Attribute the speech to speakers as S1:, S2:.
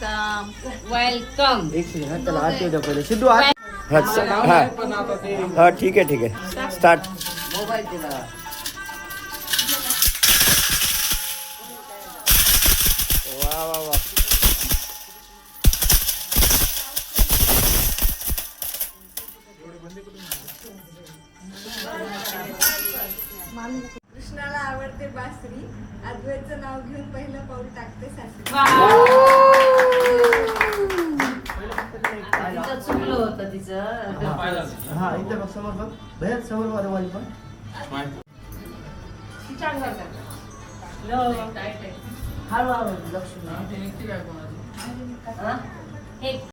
S1: Welcome welcome.
S2: एक second त्याला आत येऊ द्या पहिले. सिद्धू आत. हा ठीक आहे स्टार्ट. मोबाईल दिला. वा वा वा.
S3: कृष्णाला आवडते बासरी. अद्वैतचं नाव घेऊन पहिलं पाऊल टाकते सासरी.
S1: तिचं चुकलं होतं तिचं.
S2: हा इथे बघ समोर बघ. बाहेर समोर वाली पण.
S1: हळूहळू लक्ष्मी.